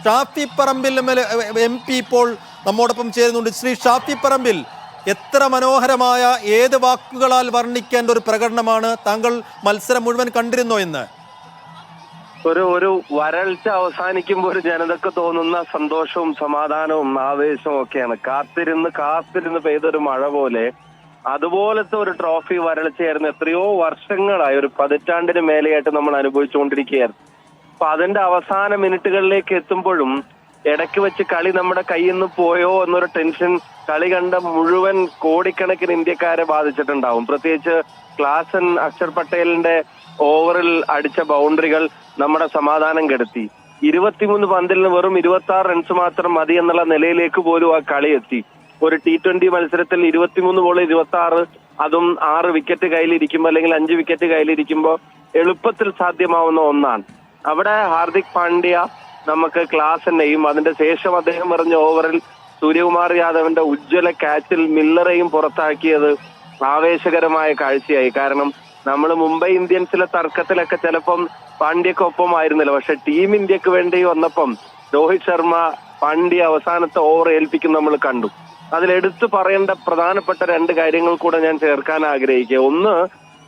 Shafi Parambil MP ഇപ്പോൾ നമ്മോടൊപ്പം ചേരുന്നുണ്ട്. ശ്രീ ഷാഫി പറമ്പിൽ, എത്ര മനോഹരമായ, ഏത് വാക്കുകളാൽ വർണ്ണിക്കേണ്ട ഒരു പ്രകടനമാണ്. താങ്കൾ മത്സരം മുഴുവൻ കണ്ടിരുന്നോ ഇന്ന്? ഒരു വരൾച്ച അവസാനിക്കുമ്പോൾ ഒരു ജനതക്ക് തോന്നുന്ന സന്തോഷവും സമാധാനവും ആവേശവും ഒക്കെയാണ്. കാത്തിരുന്ന് പെയ്തൊരു മഴ പോലെ അതുപോലത്തെ ഒരു ട്രോഫി വരൾച്ചയായിരുന്നു. എത്രയോ വർഷങ്ങളായി, ഒരു പതിറ്റാണ്ടിന് മേലെയായിട്ട് നമ്മൾ അനുഭവിച്ചുകൊണ്ടിരിക്കുകയായിരുന്നു. അപ്പൊ അതിന്റെ അവസാന മിനിറ്റുകളിലേക്ക് എത്തുമ്പോഴും ഇടയ്ക്ക് വെച്ച് കളി നമ്മുടെ കയ്യിൽ നിന്ന് പോയോ എന്നൊരു ടെൻഷൻ കളി കണ്ട മുഴുവൻ കോടിക്കണക്കിന് ഇന്ത്യക്കാരെ ബാധിച്ചിട്ടുണ്ടാവും. പ്രത്യേകിച്ച് ക്ലാസൻ അക്ഷർ പട്ടേലിന്റെ ഓവറിൽ അടിച്ച ബൗണ്ടറികൾ നമ്മുടെ സമാധാനം കെടുത്തി. 23 പന്തിൽ നിന്ന് വെറും 26 റൺസ് മാത്രം മതി എന്നുള്ള നിലയിലേക്ക് പോലും ആ കളി എത്തി. ഒരു T20 മത്സരത്തിൽ 23 ബോൾ 26, അതും 6 വിക്കറ്റ് കയ്യിലിരിക്കുമ്പോൾ അല്ലെങ്കിൽ 5 വിക്കറ്റ് കയ്യിലിരിക്കുമ്പോൾ എളുപ്പത്തിൽ സാധ്യമാവുന്ന ഒന്നാണ്. അവിടെ ഹാർദിക് പാണ്ഡ്യ നമുക്ക് ക്ലാസിനെയും അതിന്റെ ശേഷം അദ്ദേഹം എറിഞ്ഞ ഓവറിൽ സൂര്യകുമാർ യാദവിന്റെ ഉജ്ജ്വല ക്യാച്ചിൽ മില്ലറെയും പുറത്താക്കിയത് ആവേശകരമായ കാഴ്ചയായി. കാരണം നമ്മൾ മുംബൈ ഇന്ത്യൻസിലെ തർക്കത്തിലൊക്കെ ചിലപ്പം പാണ്ഡ്യക്കൊപ്പം ആയിരുന്നില്ല, പക്ഷെ ടീം ഇന്ത്യക്ക് വേണ്ടി വന്നപ്പം രോഹിത് ശർമ്മ പാണ്ഡ്യ അവസാനത്തെ ഓവർ ഏൽപ്പിക്കും നമ്മൾ കണ്ടു. അതിലെടുത്തു പറയേണ്ട പ്രധാനപ്പെട്ട 2 കാര്യങ്ങൾ കൂടെ ഞാൻ ചേർക്കാൻ ആഗ്രഹിക്കുക. ഒന്ന്,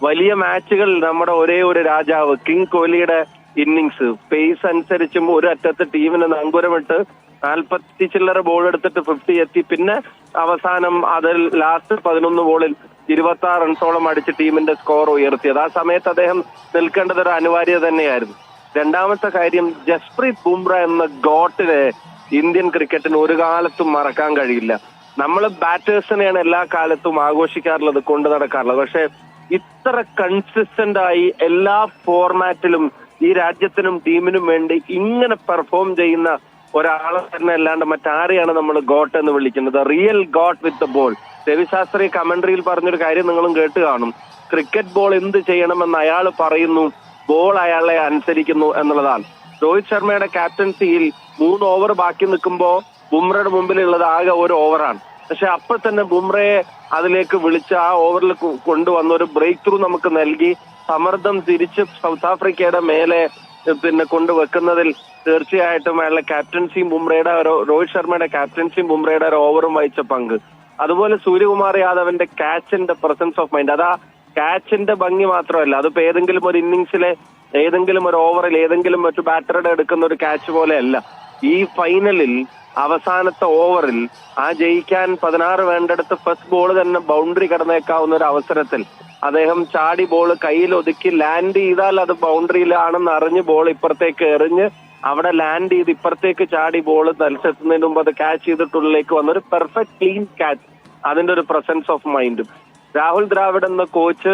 വലിയ മാച്ചുകൾ നമ്മുടെ ഒരേ ഒരു രാജാവ് കിങ് കോഹ്ലിയുടെ ഇന്നിങ്സ് പേസ് അനുസരിച്ചും ഒരു അറ്റത്ത് ടീമിന് നങ്കുരമിട്ട് 40 ചില്ലറ ബോൾ എടുത്തിട്ട് 50 എത്തി. പിന്നെ അവസാനം അതിൽ ലാസ്റ്റ് 11 ബോളിൽ 26 റൺസോളം അടിച്ച് ടീമിന്റെ സ്കോർ ഉയർത്തിയത്. ആ സമയത്ത് അദ്ദേഹം നിൽക്കേണ്ടത് ഒരു അനിവാര്യത തന്നെയായിരുന്നു. രണ്ടാമത്തെ കാര്യം, ജസ്പ്രീത് ബുംറ എന്ന ഗോട്ടിനെ ഇന്ത്യൻ ക്രിക്കറ്റിന് ഒരു കാലത്തും മറക്കാൻ കഴിയില്ല. നമ്മൾ ബാറ്റേഴ്സിനെയാണ് എല്ലാ കാലത്തും ആഘോഷിക്കാറുള്ളത്, കൊണ്ടു നടക്കാറുള്ളത്. പക്ഷെ ഇത്ര കൺസിസ്റ്റന്റ് ആയി എല്ലാ ഫോർമാറ്റിലും ഈ രാജ്യത്തിനും ടീമിനും വേണ്ടി ഇങ്ങനെ പെർഫോം ചെയ്യുന്ന ഒരാളെ തന്നെ അല്ലാണ്ട് മറ്റാരെയാണ് നമ്മൾ ഗോട്ട് എന്ന് വിളിക്കുന്നത്? Real GOAT with the ball. Ravi Shastri കമന്ററിയിൽ പറഞ്ഞൊരു കാര്യം നിങ്ങളും കേട്ട് കാണും. ക്രിക്കറ്റ് ബോൾ എന്ത് ചെയ്യണമെന്ന് അയാൾ പറയുന്നു, ബോൾ അയാളെ അനുസരിക്കുന്നു എന്നുള്ളതാണ്. രോഹിത് ശർമ്മയുടെ ക്യാപ്റ്റൻസിയിൽ 3 ഓവർ ബാക്കി നിൽക്കുമ്പോൾ ബുംറയുടെ മുമ്പിലുള്ളത് ആകെ ഒരു ഓവറാണ്. പക്ഷെ അപ്പോൾ തന്നെ ബുംറയെ അതിലേക്ക് വിളിച്ച് ആ ഓവറിൽ കൊണ്ടുവന്ന ഒരു ബ്രേക്ക് ത്രൂ നമുക്ക് നൽകി സമ്മർദ്ദം തിരിച്ച് സൗത്ത് ആഫ്രിക്കയുടെ മേലെ കൊണ്ടുവെക്കുന്നതിൽ തീർച്ചയായിട്ടും അയാളുടെ ക്യാപ്റ്റൻസിയും ബുംറയുടെ രോഹിത് ശർമ്മയുടെ ക്യാപ്റ്റൻസിയും ബുംറയുടെ ഒരു ഓവറും വഹിച്ച പങ്ക്. അതുപോലെ സൂര്യകുമാർ യാദവിന്റെ ക്യാച്ചിന്റെ പ്രസൻസ് ഓഫ് മൈൻഡ്, അതാ ക്യാച്ചിന്റെ ഭംഗി മാത്രമല്ല, അതിപ്പോ ഏതെങ്കിലും ഒരു ഇന്നിങ്സിലെ ഏതെങ്കിലും ഒരു ഓവറിൽ ഏതെങ്കിലും മറ്റു ബാറ്ററുടെ എടുക്കുന്ന ഒരു ക്യാച്ച് പോലെയല്ല. ഈ ഫൈനലിൽ അവസാനത്തെ ഓവറിൽ ആ ജയിക്കാൻ 16 വേണ്ടെടുത്ത് ഫസ്റ്റ് ബോൾ തന്നെ ബൗണ്ടറി കടന്നേക്കാവുന്ന ഒരു അവസരത്തിൽ അദ്ദേഹം ചാടി ബോൾ കയ്യിൽ ഒതുക്കി ലാൻഡ് ചെയ്താൽ അത് ബൗണ്ടറിയിലാണെന്ന് അറിഞ്ഞ് ബോൾ ഇപ്പുറത്തേക്ക് എറിഞ്ഞ് അവിടെ ലാൻഡ് ചെയ്ത് ഇപ്പുറത്തേക്ക് ചാടി ബോൾ തലച്ചെത്തുന്നതിന് മുമ്പ് അത് ക്യാച്ച് ചെയ്തിട്ടുള്ളിലേക്ക് വന്ന ഒരു പെർഫെക്റ്റ് ക്ലീൻ ക്യാച്ച്. അതിന്റെ ഒരു പ്രസൻസ് ഓഫ് മൈൻഡും രാഹുൽ ദ്രാവിഡ് എന്ന കോച്ച്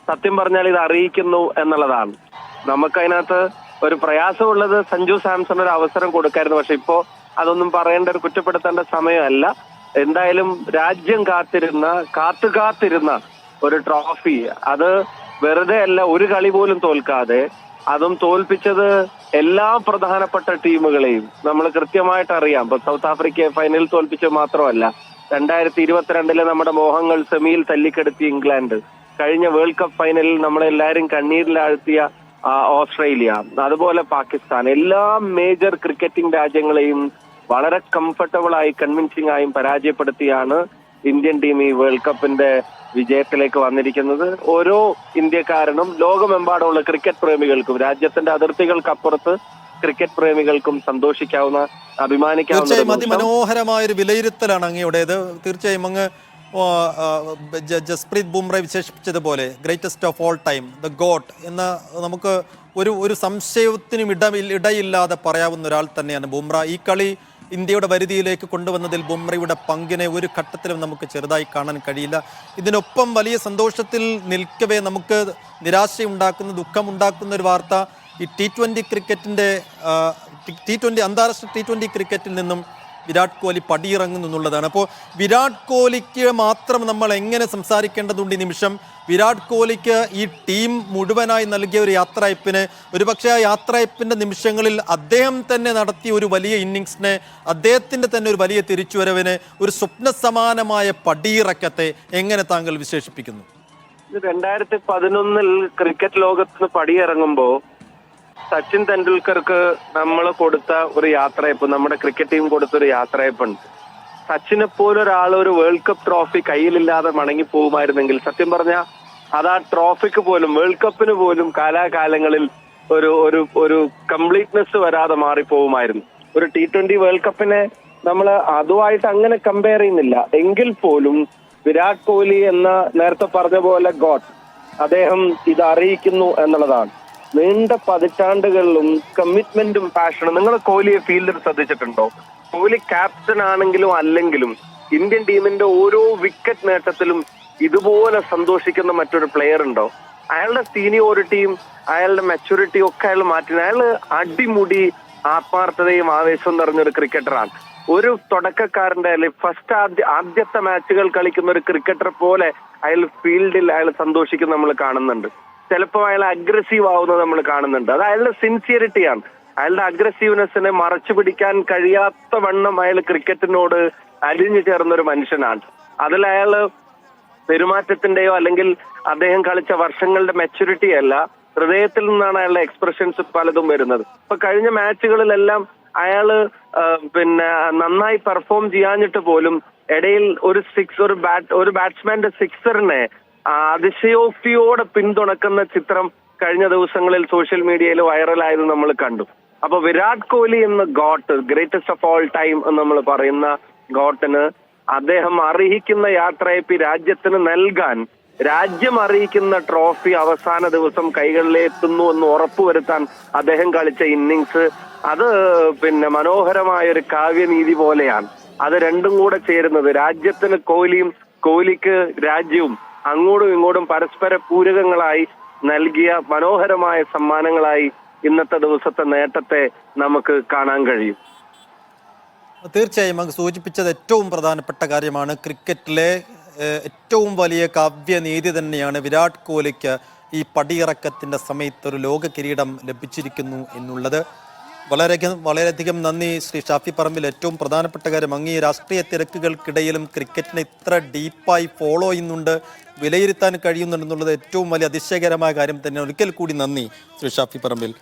സത്യം പറഞ്ഞാൽ ഇത് അറിയിക്കുന്നു എന്നുള്ളതാണ്. നമുക്കതിനകത്ത് ഒരു പ്രയാസമുള്ളത് സഞ്ജു സാംസൺ ഒരു അവസരം കൊടുക്കായിരുന്നു. പക്ഷെ ഇപ്പോ അതൊന്നും പറയേണ്ട, ഒരു കുറ്റപ്പെടുത്തേണ്ട സമയമല്ല. എന്തായാലും രാജ്യം കാത്തിരുന്ന ഒരു ട്രോഫി, അത് വെറുതെ അല്ല, ഒരു കളി പോലും തോൽക്കാതെ, അതും തോൽപ്പിച്ചത് എല്ലാ പ്രധാനപ്പെട്ട ടീമുകളെയും നമ്മൾ കൃത്യമായിട്ട് അറിയാം. ഇപ്പൊ സൗത്ത് ആഫ്രിക്കയെ ഫൈനലിൽ തോൽപ്പിച്ചത് മാത്രമല്ല, 2022 നമ്മുടെ മോഹങ്ങൾ സെമിയിൽ തല്ലിക്കെടുത്തിയ ഇംഗ്ലണ്ട്, കഴിഞ്ഞ വേൾഡ് കപ്പ് ഫൈനലിൽ നമ്മളെല്ലാരും കണ്ണീരിലാഴ്ത്തിയ ഓസ്ട്രേലിയ, അതുപോലെ പാകിസ്ഥാൻ, എല്ലാ മേജർ ക്രിക്കറ്റിംഗ് രാജ്യങ്ങളെയും വളരെ കംഫർട്ടബിൾ ആയി കൺവിൻസിംഗ് ആയും പരാജയപ്പെടുത്തിയാണ് ഇന്ത്യൻ ടീം ഈ വേൾഡ് കപ്പിന്റെ വിജയത്തിലേക്ക് വന്നിരിക്കുന്നത്. ഓരോ ഇന്ത്യക്കാരനും ലോകമെമ്പാടുമുള്ള ക്രിക്കറ്റ് പ്രേമികൾക്കും രാജ്യത്തിന്റെ അതിർത്തികൾക്കപ്പുറത്ത് ക്രിക്കറ്റ് പ്രേമികൾക്കും സന്തോഷിക്കാവുന്ന, അഭിമാനിക്കാവുന്ന അതിമനോഹരമായ ഒരു വിലയിരുത്തലാണ് അങ്ങയുടേത്. തീർച്ചയായും അങ്ങ് ജസ്പ്രീത് ബുംറ വിശേഷിപ്പിച്ചതുപോലെ greatest of all time, the goat എന്ന് നമുക്ക് ഒരു സംശയത്തിനും ഇടയില്ലാതെ പറയാവുന്ന ഒരാൾ തന്നെയാണ് ബുംറ. ഈ കളി ഇന്ത്യയുടെ വരുതിയിലേക്ക് കൊണ്ടുവന്നതിൽ ബുംറയുടെ പങ്കിനെ ഒരു ഘട്ടത്തിലും നമുക്ക് ചെറുതായി കാണാൻ കഴിയില്ല. ഇതിനൊപ്പം വലിയ സന്തോഷത്തിൽ നിൽക്കവേ നമുക്ക് നിരാശയുണ്ടാക്കുന്ന, ദുഃഖമുണ്ടാക്കുന്ന ഒരു വാർത്ത, ഈ T20 ക്രിക്കറ്റിൻ്റെ അന്താരാഷ്ട്ര T20 ക്രിക്കറ്റിൽ നിന്നും വിരാട് കോഹ്ലി പടിയിറങ്ങുന്നു എന്നുള്ളതാണ്. അപ്പോൾ വിരാട് കോഹ്ലിക്ക് മാത്രം നമ്മൾ എങ്ങനെ സംസാരിക്കേണ്ടതുണ്ട് ഈ നിമിഷം? വിരാട് കോഹ്ലിക്ക് ഈ ടീം മുഴുവനായി നൽകിയ ഒരു യാത്രയപ്പിന്, ഒരുപക്ഷെ ആ യാത്രയപ്പിൻ്റെ നിമിഷങ്ങളിൽ അദ്ദേഹം തന്നെ നടത്തിയ ഒരു വലിയ ഇന്നിങ്സിനെ, അദ്ദേഹത്തിൻ്റെ തന്നെ ഒരു വലിയ തിരിച്ചുവരവിന്, ഒരു സ്വപ്ന സമാനമായ പടിയിറക്കത്തെ എങ്ങനെ താങ്കൾ വിശേഷിപ്പിക്കുന്നു? 2011 ക്രിക്കറ്റ് ലോകത്ത് പടിയിറങ്ങുമ്പോൾ സച്ചിൻ തെണ്ടുൽക്കർക്ക് നമ്മൾ കൊടുത്ത ഒരു യാത്രയപ്പ്, നമ്മുടെ ക്രിക്കറ്റ് ടീം കൊടുത്ത ഒരു യാത്രയപ്പുണ്ട്. സച്ചിനെ പോലൊരാൾ ഒരു വേൾഡ് കപ്പ് ട്രോഫി കയ്യിലില്ലാതെ മടങ്ങി പോകുമായിരുന്നെങ്കിൽ സത്യം പറഞ്ഞാൽ അത് ആ ട്രോഫിക്ക് പോലും, വേൾഡ് കപ്പിന് പോലും കാലാകാലങ്ങളിൽ ഒരു ഒരു ഒരു കംപ്ലീറ്റ്നെസ് വരാതെ മാറിപ്പോകുമായിരുന്നു. ഒരു T20 വേൾഡ് കപ്പിനെ നമ്മൾ അതുമായിട്ട് അങ്ങനെ കമ്പയർ ചെയ്യുന്നില്ല. എങ്കിൽ പോലും വിരാട് കോഹ്ലി എന്ന നേരത്തെ പറഞ്ഞ പോലെ ഗോഡ്, അദ്ദേഹം ഇത് അറിയിക്കുന്നു എന്നുള്ളതാണ്. നീണ്ട പതിറ്റാണ്ടുകളിലും കമ്മിറ്റ്മെന്റും പാഷനും. നിങ്ങൾ കോഹ്ലിയെ ഫീൽഡിൽ ശ്രദ്ധിച്ചിട്ടുണ്ടോ? കോഹ്ലി ക്യാപ്റ്റൻ ആണെങ്കിലും അല്ലെങ്കിലും ഇന്ത്യൻ ടീമിന്റെ ഓരോ വിക്കറ്റ് നേട്ടത്തിലും ഇതുപോലെ സന്തോഷിക്കുന്ന മറ്റൊരു പ്ലെയർ ഉണ്ടോ? അയാളുടെ സീനിയോറിറ്റിയും അയാളുടെ മെച്ചൂരിറ്റിയും ഒക്കെ അയാൾ മാറ്റി. അയാൾ അടിമുടി ആത്മാർത്ഥതയും ആവേശവും നിറഞ്ഞൊരു ക്രിക്കറ്ററാണ്. ഒരു തുടക്കക്കാരന്റെ ആദ്യത്തെ മാച്ചുകൾ കളിക്കുന്ന ഒരു ക്രിക്കറ്റർ പോലെ അയാൾ ഫീൽഡിൽ അയാൾ സന്തോഷിക്കുന്ന നമ്മൾ കാണുന്നുണ്ട്. ചിലപ്പോൾ അയാൾ അഗ്രസീവ് ആവുന്നത് നമ്മൾ കാണുന്നുണ്ട്. അത് അയാളുടെ സിൻസിയറിറ്റിയാണ്. അയാളുടെ അഗ്രസീവ്നെസ്സിനെ മറച്ചു പിടിക്കാൻ കഴിയാത്ത വണ്ണം അയാൾ ക്രിക്കറ്റിനോട് അലിഞ്ഞു ചേർന്ന ഒരു മനുഷ്യനാണ്. അതിൽ അയാള് പെരുമാറ്റത്തിന്റെയോ അല്ലെങ്കിൽ അദ്ദേഹം കളിച്ച വർഷങ്ങളുടെ മെച്ചൂരിറ്റി അല്ല, ഹൃദയത്തിൽ നിന്നാണ് അയാളുടെ എക്സ്പ്രഷൻസ് പലതും വരുന്നത്. ഇപ്പൊ കഴിഞ്ഞ മാച്ചുകളിലെല്ലാം അയാള് നന്നായി പെർഫോം ചെയ്യാഞ്ഞിട്ട് പോലും ഇടയിൽ ഒരു ബാറ്റ്സ്മാന്റെ സിക്സറിനെ അതിശയോക്തിയോടെ പിന്തുണക്കുന്ന ചിത്രം കഴിഞ്ഞ ദിവസങ്ങളിൽ സോഷ്യൽ മീഡിയയിൽ വൈറലായത് നമ്മൾ കണ്ടു. അപ്പൊ വിരാട് കോഹ്ലി എന്ന got, greatest of all time എന്ന് നമ്മൾ പറയുന്ന ഗോട്ടിന് അദ്ദേഹം അർഹിക്കുന്ന യാത്രയപ്പ് രാജ്യത്തിന് നൽകാൻ, രാജ്യം അറിയിക്കുന്ന ട്രോഫി അവസാന ദിവസം കൈകളിലെത്തുന്നു എന്ന് ഉറപ്പുവരുത്താൻ അദ്ദേഹം കളിച്ച ഇന്നിങ്സ്, അത് മനോഹരമായ ഒരു കാവ്യനീതി പോലെയാണ്. അത് രണ്ടും കൂടെ ചേരുന്നത്, രാജ്യത്തിന് കോഹ്ലിയും കോഹ്ലിക്ക് രാജ്യവും അങ്ങോട്ടും ഇങ്ങോട്ടും പരസ്പര പൂരകങ്ങളായി നൽകിയ മനോഹരമായ സമ്മാനങ്ങളായി ഇന്നത്തെ ദിവസത്തെ നേട്ടത്തെ നമുക്ക് കാണാൻ കഴിയും. തീർച്ചയായും അങ്ങ് സൂചിപ്പിച്ചത് ഏറ്റവും പ്രധാനപ്പെട്ട കാര്യമാണ്. ക്രിക്കറ്റിലെ ഏറ്റവും വലിയ കാവ്യനീതി തന്നെയാണ് വിരാട് കോഹ്ലിക്ക് ഈ പടിയിറക്കത്തിൻ്റെ സമയത്ത് ഒരു ലോക കിരീടം ലഭിച്ചിരിക്കുന്നു എന്നുള്ളത്. വളരെയധികം നന്ദി ശ്രീ ഷാഫി പറമ്പിൽ. ഏറ്റവും പ്രധാനപ്പെട്ട കാര്യം, അങ്ങ് ഈ രാഷ്ട്രീയ തിരക്കുകൾക്കിടയിലും ക്രിക്കറ്റിനെ ഇത്ര ഡീപ്പായി ഫോളോ ചെയ്യുന്നുണ്ട്, വിലയിരുത്താൻ കഴിയുന്നുണ്ടെന്നുള്ളത് ഏറ്റവും വലിയ അതിശയകരമായ കാര്യം തന്നെ. ഒരിക്കൽ കൂടി നന്ദി ശ്രീ ഷാഫി പറമ്പിൽ.